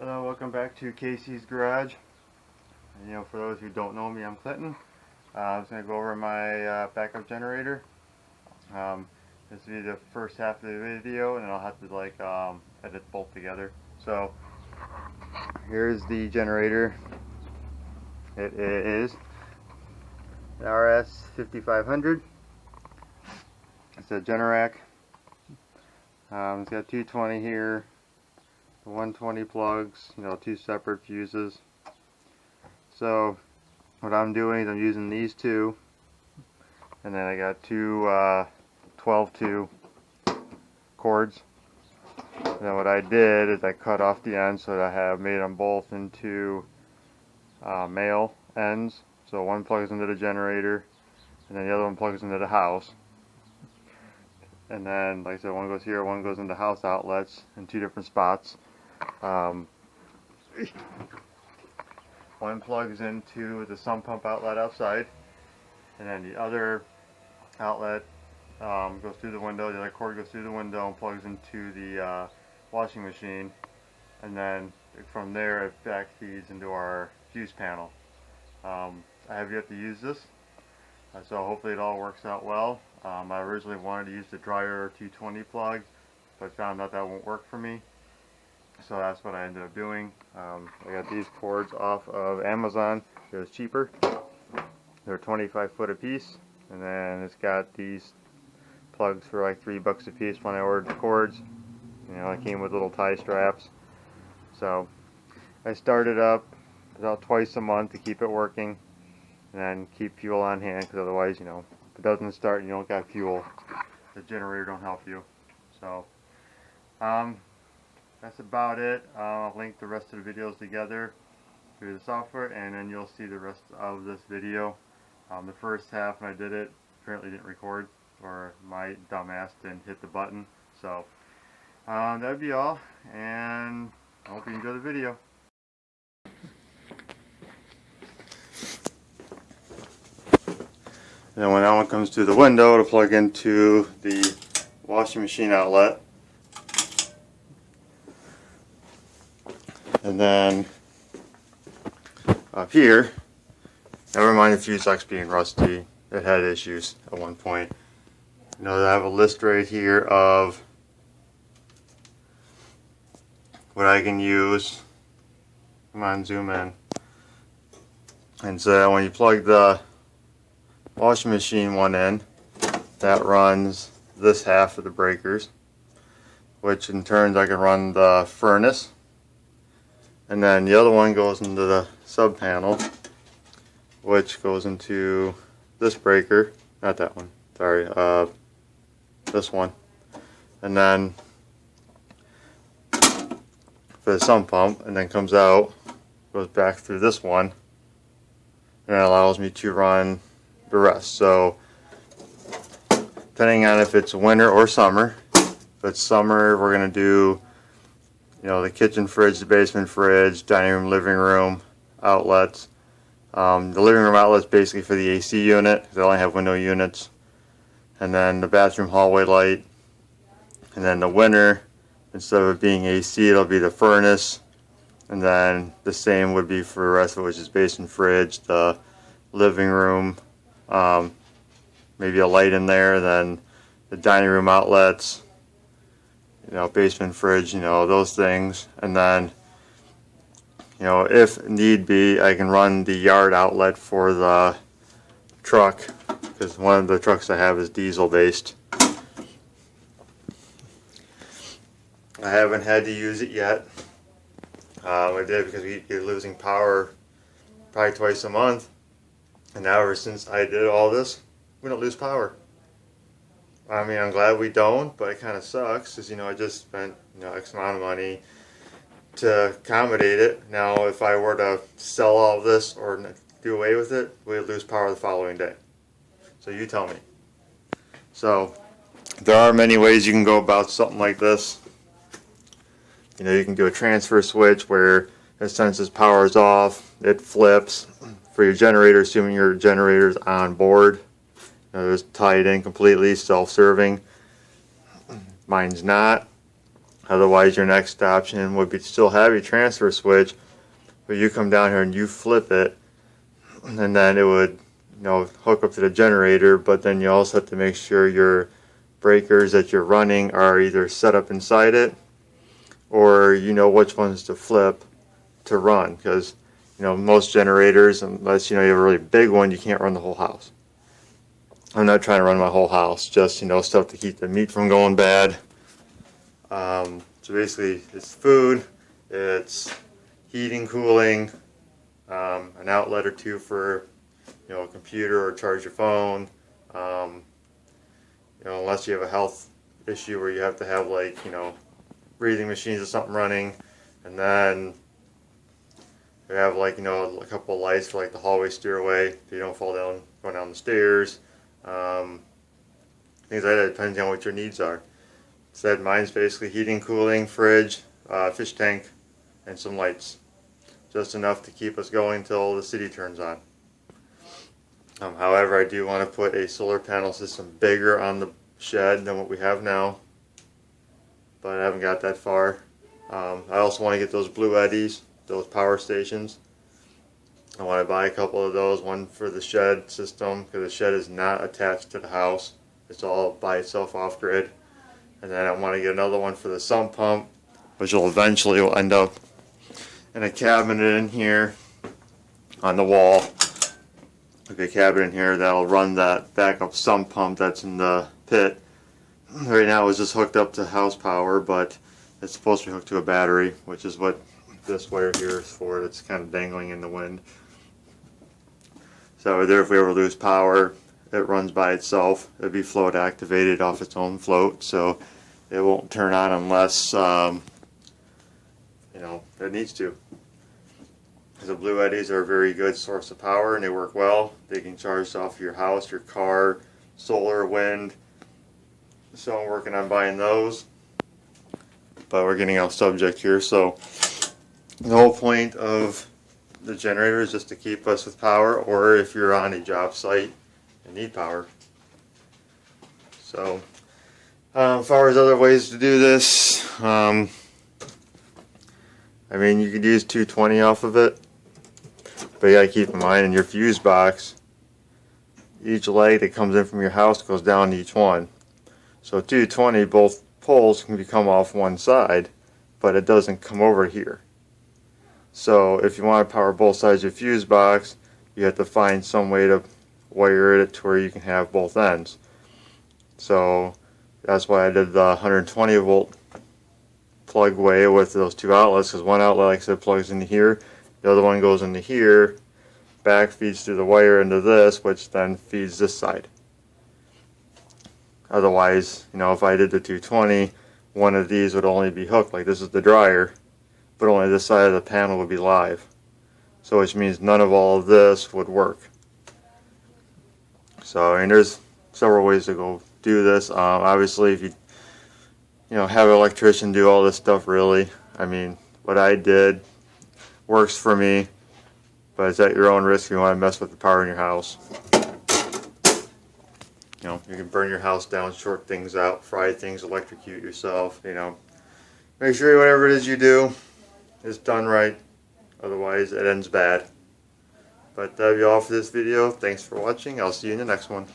Welcome back to Casey's Garage. And, for those who don't know me, I'm Clinton. I'm just going to go over my backup generator. This will be the first half of the video, and then I'll have to edit both together. So here's the generator. It is the RS5500. It's a Generac. It's got 220 here. 120 plugs, two separate fuses. So what I'm doing is I'm using these two, and then I got two 12-2 cords. And then what I did is I cut off the ends so that I have made them both into male ends. So one plugs into the generator, and then the other one plugs into the house. And then, like I said, one goes here, one goes into house outlets in two different spots. One plugs into the sump pump outlet outside, and then the other outlet goes through the window. The other cord goes through the window and plugs into the washing machine, and then from there it back feeds into our fuse panel. I have yet to use this, so hopefully it all works out well. I originally wanted to use the dryer 220 plug, but found out that won't work for me. So that's what I ended up doing. I got these cords off of Amazon. It was cheaper. They're 25 foot a piece, and then it's got these plugs for like $3 a piece when I ordered the cords. It came with little tie straps. So I started up about twice a month to keep it working, and then keep fuel on hand, because otherwise, if it doesn't start and you don't got fuel, the generator don't help you. So that's about it. I'll link the rest of the videos together through the software, and then you'll see the rest of this video. The first half, when I did it, apparently didn't record, or my dumbass didn't hit the button. So that'd be all, and I hope you enjoy the video. And then when that one comes to the window, to plug into the washing machine outlet. And then up here, never mind the fuse box being rusty, it had issues at one point. I have a list right here of what I can use. Come on, zoom in. And so when you plug the washing machine one in, that runs this half of the breakers, which in turn I can run the furnace. And then the other one goes into the sub panel, which goes into this breaker, not that one, sorry, this one. And then for the sump pump, and then comes out, goes back through this one, and it allows me to run the rest. So depending on if it's winter or summer, if it's summer, we're going to do the kitchen fridge, the basement fridge, dining room, living room outlets. The living room outlet's basically for the AC unit, because they only have window units. And then the bathroom hallway light. And then the winter, instead of it being AC, it'll be the furnace. And then the same would be for the rest of it, which is basement fridge, the living room, maybe a light in there, then the dining room outlets, basement fridge, those things. And then, if need be, I can run the yard outlet for the truck, because one of the trucks I have is diesel based. I haven't had to use it yet. I did because we're losing power probably twice a month, and now ever since I did all this, we don't lose power. I mean, I'm glad we don't, but it kind of sucks, because I just spent X amount of money to accommodate it. Now if I were to sell all of this or do away with it, we'd lose power the following day. So you tell me. So there are many ways you can go about something like this. You can do a transfer switch where as soon as power is off, it flips. For your generator, assuming your generator's on board, it's tied in completely, self-serving. Mine's not. Otherwise, your next option would be to still have your transfer switch, but you come down here and you flip it, and then it would, hook up to the generator. But then you also have to make sure your breakers that you're running are either set up inside it, or you know which ones to flip to run, because most generators, unless you have a really big one, you can't run the whole house. I'm not trying to run my whole house, just stuff to keep the meat from going bad. So basically, it's food, it's heating, cooling, an outlet or two for a computer or charge your phone. Unless you have a health issue where you have to have breathing machines or something running, and then you have a couple of lights for the hallway stairway if you don't fall down going down the stairs. Things like that, depending on what your needs are. Said mine's basically heating, cooling, fridge, fish tank, and some lights. Just enough to keep us going until the city turns on. However, I do want to put a solar panel system bigger on the shed than what we have now, but I haven't got that far. I also want to get those Blue Eddies, those power stations. I want to buy a couple of those, one for the shed system, because the shed is not attached to the house. It's all by itself off grid. And then I want to get another one for the sump pump, which will eventually end up in a cabinet in here on the wall. Okay, cabinet in here that'll run that backup sump pump that's in the pit. Right now it's just hooked up to house power, but it's supposed to be hooked to a battery, which is what this wire here is for. That's kind of dangling in the wind. So if we ever lose power, it runs by itself. It'll be float activated off its own float, so it won't turn on unless it needs to. The Blue Eddies are a very good source of power, and they work well. They can charge off your house, your car, solar, wind. So I'm working on buying those, but we're getting off subject here. So the whole point of the generator is just to keep us with power, or if you're on a job site and need power. So as far as other ways to do this, I mean, you could use 220 off of it, but you gotta keep in mind in your fuse box, each leg that comes in from your house goes down to each one. So 220, both poles can come off one side, but it doesn't come over here. So if you want to power both sides of your fuse box, you have to find some way to wire it to where you can have both ends. So that's why I did the 120 volt plug way with those two outlets, because one outlet, like I said, plugs into here, the other one goes into here, back feeds through the wire into this, which then feeds this side. Otherwise, if I did the 220, one of these would only be hooked, like this is the dryer, but only this side of the panel would be live. So which means none of all of this would work. So I mean, there's several ways to go do this. Obviously, if you have an electrician do all this stuff, really, I mean, what I did works for me, but it's at your own risk if you want to mess with the power in your house. You can burn your house down, short things out, fry things, electrocute yourself. Make sure whatever it is you do is done right, otherwise it ends bad. But that'll be all for this video. Thanks for watching. I'll see you in the next one.